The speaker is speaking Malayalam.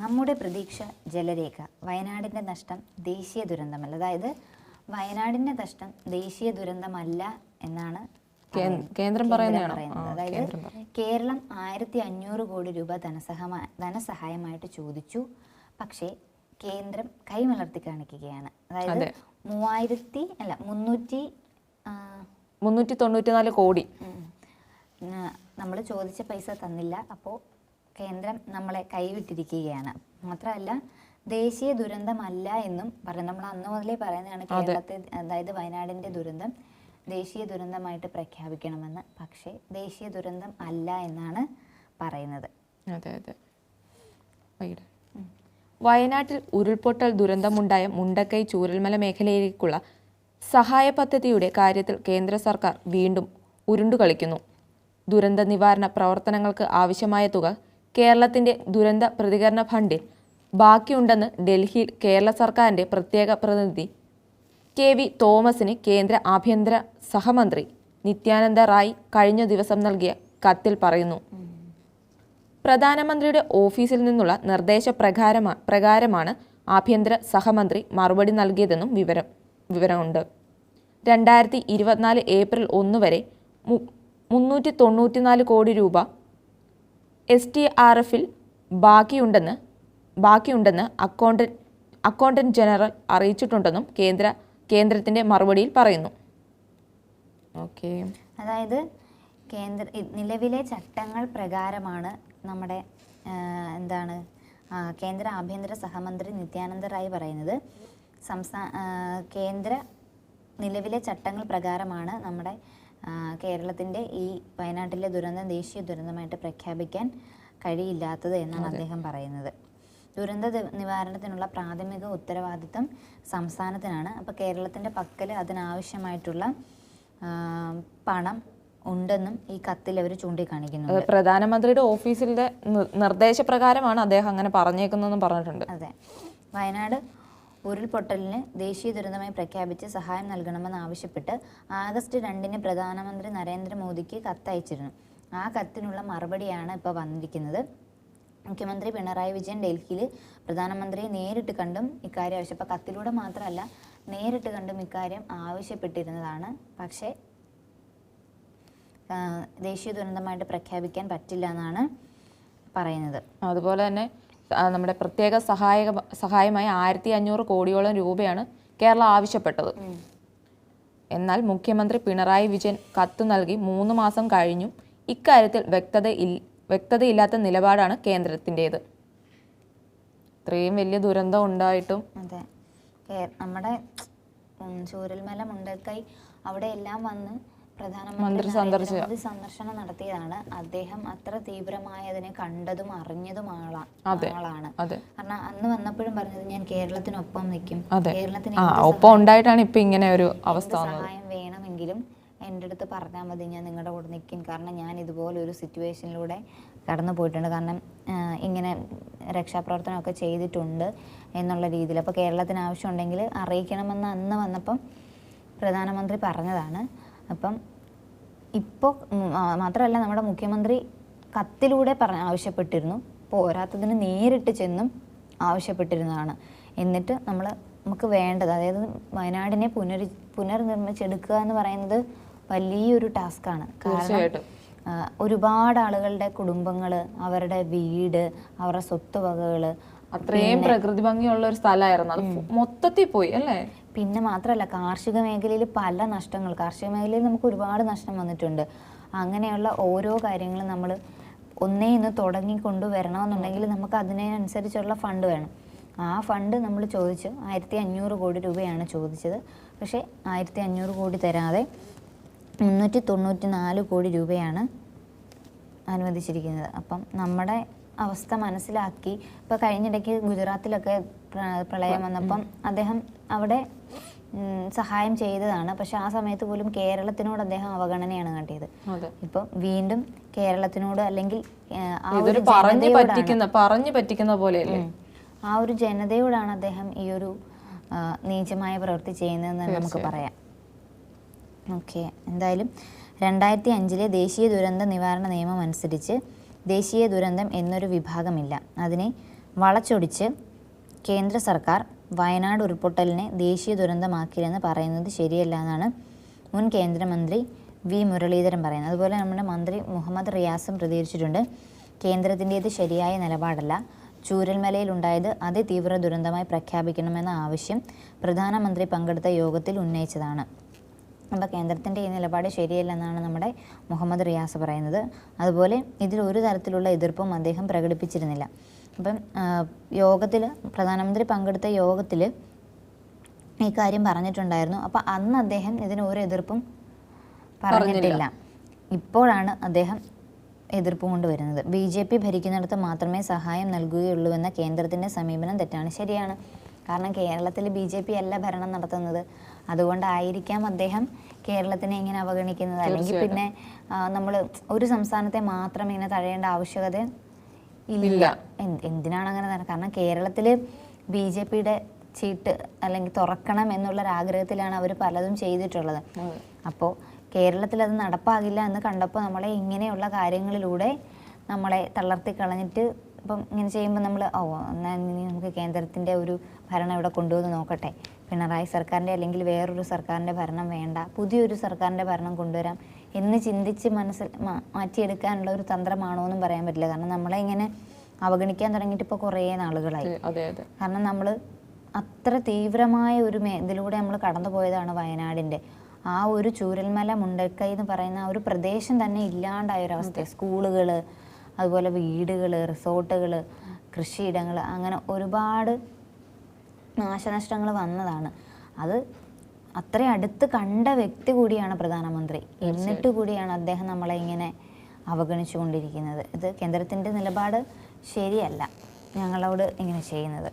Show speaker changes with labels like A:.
A: നമ്മുടെ പ്രതീക്ഷ ജലരേഖ. വയനാടിൻ്റെ നഷ്ടം ദേശീയ ദുരന്തമല്ല. അതായത് വയനാടിൻ്റെ നഷ്ടം ദേശീയ ദുരന്തമല്ല എന്നാണ്
B: കേന്ദ്രം പറയുന്നത്.
A: അതായത് കേരളം 1500 കോടി രൂപ ധനസഹായമായിട്ട് ചോദിച്ചു. പക്ഷേ കേന്ദ്രം കൈമലർത്തി കാണിക്കുകയാണ്. അതായത്
B: 394 കോടി
A: നമ്മൾ ചോദിച്ച പൈസ തന്നില്ല. അപ്പോൾ കേന്ദ്രം നമ്മളെ കൈവിട്ടിരിക്കുകയാണ്. മാത്രമല്ല ദേശീയ ദുരന്തമല്ല എന്നും പറയും. നമ്മൾ അന്ന് മുതലേ പറയുന്നതാണ് കേരളത്തെ, അതായത് വയനാടിൻ്റെ ദുരന്തം ദേശീയ ദുരന്തമായിട്ട് പ്രഖ്യാപിക്കണമെന്ന്. പക്ഷേ ദേശീയ ദുരന്തം അല്ല എന്നാണ് പറയുന്നത്.
B: വയനാട്ടിൽ ഉരുൾപൊട്ടൽ ദുരന്തമുണ്ടായ മുണ്ടക്കൈ ചൂരൽമല മേഖലയിലേക്കുള്ള സഹായ പദ്ധതിയുടെ കാര്യത്തിൽ കേന്ദ്ര സർക്കാർ വീണ്ടും ഉരുണ്ടുകളിക്കുന്നു. ദുരന്ത നിവാരണ പ്രവർത്തനങ്ങൾക്ക് ആവശ്യമായ തുക കേരളത്തിൻ്റെ ദുരന്ത പ്രതികരണ ഫണ്ടിൽ ബാക്കിയുണ്ടെന്ന് ഡൽഹിയിൽ കേരള സർക്കാരിൻ്റെ പ്രത്യേക പ്രതിനിധി KV തോമസിന് കേന്ദ്ര ആഭ്യന്തര സഹമന്ത്രി നിത്യാനന്ദ റായ് കഴിഞ്ഞ ദിവസം നൽകിയ കത്തിൽ പറയുന്നു. പ്രധാനമന്ത്രിയുടെ ഓഫീസിൽ നിന്നുള്ള പ്രകാരമാണ് ആഭ്യന്തര സഹമന്ത്രി മറുപടി നൽകിയതെന്നും വിവരമുണ്ട്. 2024 ഏപ്രിൽ 1 വരെ 394 കോടി രൂപ STRFൽ ബാക്കിയുണ്ടെന്ന് അക്കൗണ്ടന്റ് ജനറൽ അറിയിച്ചിട്ടുണ്ടെന്നും കേന്ദ്രത്തിന്റെ മറുപടിയിൽ പറയുന്നു.
A: അതായത് നിലവിലെ ചട്ടങ്ങൾ പ്രകാരമാണ് നമ്മുടെ കേന്ദ്ര ആഭ്യന്തര സഹമന്ത്രി നിത്യാനന്ദ റായ് പറയുന്നത്. നിലവിലെ ചട്ടങ്ങൾ പ്രകാരമാണ് നമ്മുടെ കേരളത്തിൻ്റെ ഈ വയനാട്ടിലെ ദുരന്തം ദേശീയ ദുരന്തമായിട്ട് പ്രഖ്യാപിക്കാൻ കഴിയില്ലാത്തത് എന്നാണ് അദ്ദേഹം പറയുന്നത്. ദുരന്ത നിവാരണത്തിനുള്ള പ്രാഥമിക ഉത്തരവാദിത്തം സംസ്ഥാനത്തിനാണ്. അപ്പോൾ കേരളത്തിൻ്റെ പക്കൽ അതിനാവശ്യമായിട്ടുള്ള പണം ഉണ്ടെന്നും ഈ കത്തിൽ അവർ ചൂണ്ടിക്കാണിക്കുന്നു.
B: പ്രധാനമന്ത്രിയുടെ ഓഫീസിലെ നിർദ്ദേശപ്രകാരമാണ് അദ്ദേഹം അങ്ങനെ പറഞ്ഞേക്കുന്നതെന്നും പറഞ്ഞിട്ടുണ്ട്.
A: അതെ. വയനാട് ഉരുൾപൊട്ടലിന് ദേശീയ ദുരന്തമായി പ്രഖ്യാപിച്ച് സഹായം നൽകണമെന്ന് ആവശ്യപ്പെട്ട് ആഗസ്റ്റ് 2 പ്രധാനമന്ത്രി നരേന്ദ്രമോദിക്ക് കത്തയച്ചിരുന്നു. ആ കത്തിനുള്ള മറുപടിയാണ് ഇപ്പോൾ വന്നിരിക്കുന്നത്. മുഖ്യമന്ത്രി പിണറായി വിജയൻ ഡൽഹിയിൽ പ്രധാനമന്ത്രിയെ നേരിട്ട് കണ്ടും ഇക്കാര്യം ആവശ്യപ്പെട്ട കത്തിലൂടെ മാത്രമല്ല നേരിട്ട് കണ്ടും ഇക്കാര്യം ആവശ്യപ്പെട്ടിരുന്നതാണ്. പക്ഷേ ദേശീയ ദുരന്തമായിട്ട് പ്രഖ്യാപിക്കാൻ പറ്റില്ല എന്നാണ് പറയുന്നത്.
B: അതുപോലെ തന്നെ നമ്മുടെ പ്രത്യേക സഹായമായി 1500 കോടിയോളം രൂപയാണ് കേരളം ആവശ്യപ്പെട്ടത്. എന്നാൽ മുഖ്യമന്ത്രി പിണറായി വിജയൻ കത്ത് നൽകി 3 മാസം കഴിഞ്ഞും ഇക്കാര്യത്തിൽ വ്യക്തതയില്ലാത്ത നിലപാടാണ് കേന്ദ്രത്തിൻ്റേത്. ഇത്രയും വലിയ ദുരന്തം ഉണ്ടായിട്ടും.
A: അതെ, നമ്മുടെ ചൂരൽമല മുണ്ടക്കൈ അവിടെ എല്ലാം വന്ന് പ്രധാനമന്ത്രി സന്ദർശനം നടത്തിയതാണ്. അദ്ദേഹം അത്ര തീവ്രമായി അതിനെ കണ്ടതും അറിഞ്ഞതും ആളാണ്. കാരണം അന്ന് വന്നപ്പോഴും പറഞ്ഞത് ഞാൻ കേരളത്തിനൊപ്പം നിൽക്കും, കേരളത്തിന്
B: ഉണ്ടായിട്ടാണ് ഇപ്പൊ ഇങ്ങനെ ഒരു അവസ്ഥ.
A: സഹായം വേണമെങ്കിലും എൻ്റെ അടുത്ത് പറഞ്ഞാൽ മതി, ഞാൻ നിങ്ങളുടെ കൂടെ നിൽക്കും. കാരണം ഞാൻ ഇതുപോലെ ഒരു സിറ്റുവേഷനിലൂടെ കടന്നു പോയിട്ടുണ്ട്. കാരണം ഇങ്ങനെ രക്ഷാപ്രവർത്തനമൊക്കെ ചെയ്തിട്ടുണ്ട് എന്നുള്ള രീതിയിൽ. അപ്പോൾ കേരളത്തിന് ആവശ്യമുണ്ടെങ്കിൽ അറിയിക്കണമെന്ന് അന്ന് വന്നപ്പം പ്രധാനമന്ത്രി പറഞ്ഞതാണ്. അപ്പം ഇപ്പോൾ മാത്രമല്ല നമ്മുടെ മുഖ്യമന്ത്രി കത്തിലൂടെ ആവശ്യപ്പെട്ടിരുന്നു, പോരാത്തതിന് നേരിട്ട് ചെന്നും ആവശ്യപ്പെട്ടിരുന്നതാണ്. എന്നിട്ട് നമുക്ക് വേണ്ടത്, അതായത് വയനാടിനെ പുനർനിർമ്മിച്ചെടുക്കുക എന്ന് പറയുന്നത് വലിയൊരു ടാസ്ക്കാണ്. കാരണം ഒരുപാട് ആളുകളുടെ കുടുംബങ്ങൾ, അവരുടെ വീട്, അവരുടെ സ്വത്തുവകകൾ,
B: അത്രയും പ്രകൃതി ഭംഗിയുള്ള ഒരു സ്ഥലമായിരുന്നു, അത് മൊത്തത്തിൽ പോയി അല്ലേ.
A: പിന്നെ മാത്രമല്ല കാർഷിക മേഖലയിൽ പല നഷ്ടങ്ങൾ, കാർഷിക മേഖലയിൽ നമുക്ക് ഒരുപാട് നഷ്ടം വന്നിട്ടുണ്ട്. അങ്ങനെയുള്ള ഓരോ കാര്യങ്ങളും നമ്മൾ ഇന്ന് തുടങ്ങിക്കൊണ്ടുവരണമെന്നുണ്ടെങ്കിൽ നമുക്ക് അതിനനുസരിച്ചുള്ള ഫണ്ട് വേണം. ആ ഫണ്ട് നമ്മൾ ചോദിച്ചു 1500 കോടി രൂപയാണ് ചോദിച്ചത്. പക്ഷേ 1500 കോടി തരാതെ 394 കോടി രൂപയാണ് അനുവദിച്ചിരിക്കുന്നത്. അപ്പം നമ്മുടെ അവസ്ഥ മനസ്സിലാക്കി ഇപ്പോൾ കഴിഞ്ഞിടയ്ക്ക് ഗുജറാത്തിലൊക്കെ പ്രളയം വന്നപ്പം അദ്ദേഹം അവിടെ സഹായം ചെയ്തതാണ്. പക്ഷെ ആ സമയത്ത് പോലും കേരളത്തിനോട് അദ്ദേഹം അവഗണനയാണ് കാട്ടിയത്. ഇപ്പം വീണ്ടും കേരളത്തിനോട് അല്ലെങ്കിൽ
B: പറഞ്ഞു പറ്റിക്കുന്ന പോലെയല്ലേ,
A: ആ ഒരു ജനതയോടാണ് അദ്ദേഹം ഈ ഒരു നീചമായ പ്രവൃത്തി ചെയ്യുന്നതെന്ന് നമുക്ക് പറയാം. ഓക്കെ, എന്തായാലും 2005 ദേശീയ ദുരന്ത നിവാരണ നിയമം അനുസരിച്ച് ദേശീയ ദുരന്തം എന്നൊരു വിഭാഗമില്ല. അതിനെ വളച്ചൊടിച്ച് കേന്ദ്ര സർക്കാർ വയനാട് ഉരുൾപൊട്ടലിനെ ദേശീയ ദുരന്തമാക്കില്ലെന്ന് പറയുന്നത് ശരിയല്ല എന്നാണ് മുൻ കേന്ദ്രമന്ത്രി വി മുരളീധരൻ പറയുന്നത്. അതുപോലെ നമ്മുടെ മന്ത്രി മുഹമ്മദ് റിയാസും പ്രതികരിച്ചിട്ടുണ്ട്. കേന്ദ്രത്തിൻ്റേത് ശരിയായ നിലപാടല്ല, ചൂരൽമലയിലുണ്ടായത് അതിതീവ്ര ദുരന്തമായി പ്രഖ്യാപിക്കണമെന്ന ആവശ്യം പ്രധാനമന്ത്രി പങ്കെടുത്ത യോഗത്തിൽ ഉന്നയിച്ചതാണ്. അപ്പോൾ കേന്ദ്രത്തിൻ്റെ ഈ നിലപാട് ശരിയല്ലെന്നാണ് നമ്മുടെ മുഹമ്മദ് റിയാസ് പറയുന്നത്. അതുപോലെ ഇതിൽ ഒരു തരത്തിലുള്ള എതിർപ്പും അദ്ദേഹം പ്രകടിപ്പിച്ചിരുന്നില്ല. അപ്പം യോഗത്തിൽ പ്രധാനമന്ത്രി പങ്കെടുത്ത യോഗത്തിൽ ഈ കാര്യം പറഞ്ഞിട്ടുണ്ടായിരുന്നു. അപ്പോൾ അന്ന് അദ്ദേഹം ഇതിന് ഒരു എതിർപ്പും പറഞ്ഞിട്ടില്ല. ഇപ്പോഴാണ് അദ്ദേഹം എതിർപ്പ് കൊണ്ടുവരുന്നത്. BJP ഭരിക്കുന്നിടത്ത് മാത്രമേ സഹായം നൽകുകയുള്ളൂ എന്ന കേന്ദ്രത്തിൻ്റെ സമീപനം തെറ്റാണ്. ശരിയാണ്, കാരണം കേരളത്തിൽ BJP അല്ല ഭരണം നടത്തുന്നത്. അതുകൊണ്ടായിരിക്കാം അദ്ദേഹം കേരളത്തിനെ ഇങ്ങനെ അവഗണിക്കുന്നത്. അല്ലെങ്കിൽ പിന്നെ നമ്മൾ ഒരു സംസ്ഥാനത്തെ മാത്രം ഇങ്ങനെ തഴയേണ്ട ആവശ്യകത ഇല്ല. എന്തിനാണ് അങ്ങനെ നടക്കുന്നത്? കാരണം കേരളത്തിൽ BJPയുടെ ചീട്ട് അല്ലെങ്കിൽ തുറക്കണം എന്നുള്ളൊരാഗ്രഹത്തിലാണ് അവർ പലതും ചെയ്തിട്ടുള്ളത്. അപ്പോൾ കേരളത്തിൽ അത് നടപ്പാകില്ല എന്ന് കണ്ടപ്പോൾ നമ്മളെ ഇങ്ങനെയുള്ള കാര്യങ്ങളിലൂടെ നമ്മളെ തളർത്തി കളഞ്ഞിട്ട് ഇപ്പം ഇങ്ങനെ ചെയ്യുമ്പോൾ നമ്മൾ എന്നാൽ നമുക്ക് കേന്ദ്രത്തിൻ്റെ ഒരു ഭരണം ഇവിടെ കൊണ്ടുവന്ന് നോക്കട്ടെ, പിണറായി സർക്കാരിൻ്റെ അല്ലെങ്കിൽ വേറൊരു സർക്കാരിൻ്റെ ഭരണം വേണ്ട, പുതിയൊരു സർക്കാരിൻ്റെ ഭരണം കൊണ്ടുവരാം എന്ന് ചിന്തിച്ച് മാറ്റിയെടുക്കാനുള്ള ഒരു തന്ത്രമാണോ എന്നും പറയാൻ പറ്റില്ല. കാരണം നമ്മളെ ഇങ്ങനെ അവഗണിക്കാൻ തുടങ്ങിയിട്ട് ഇപ്പോൾ കുറേ നാളുകളായി. കാരണം നമ്മൾ അത്ര തീവ്രമായ ഒരു ഇതിലൂടെ നമ്മൾ കടന്നു പോയതാണ് വയനാടിൻ്റെ. ആ ഒരു ചൂരൽമല മുണ്ടക്കൈ എന്ന് പറയുന്ന ആ ഒരു പ്രദേശം തന്നെ ഇല്ലാണ്ടായ ഒരവസ്ഥ. സ്കൂളുകൾ, അതുപോലെ വീടുകൾ, റിസോർട്ടുകൾ, കൃഷിയിടങ്ങൾ, അങ്ങനെ ഒരുപാട് നാശനഷ്ടങ്ങൾ വന്നതാണ്. അത് അത്ര അടുത്ത് കണ്ട വ്യക്തി കൂടിയാണ് പ്രധാനമന്ത്രി. എന്നിട്ട് കൂടിയാണ് അദ്ദേഹം നമ്മളെ ഇങ്ങനെ അവഗണിച്ചു കൊണ്ടിരിക്കുന്നത്. ഇത് കേന്ദ്രത്തിൻ്റെ നിലപാട് ശരിയല്ല, ഞങ്ങളോട് ഇങ്ങനെ ചെയ്യുന്നത്.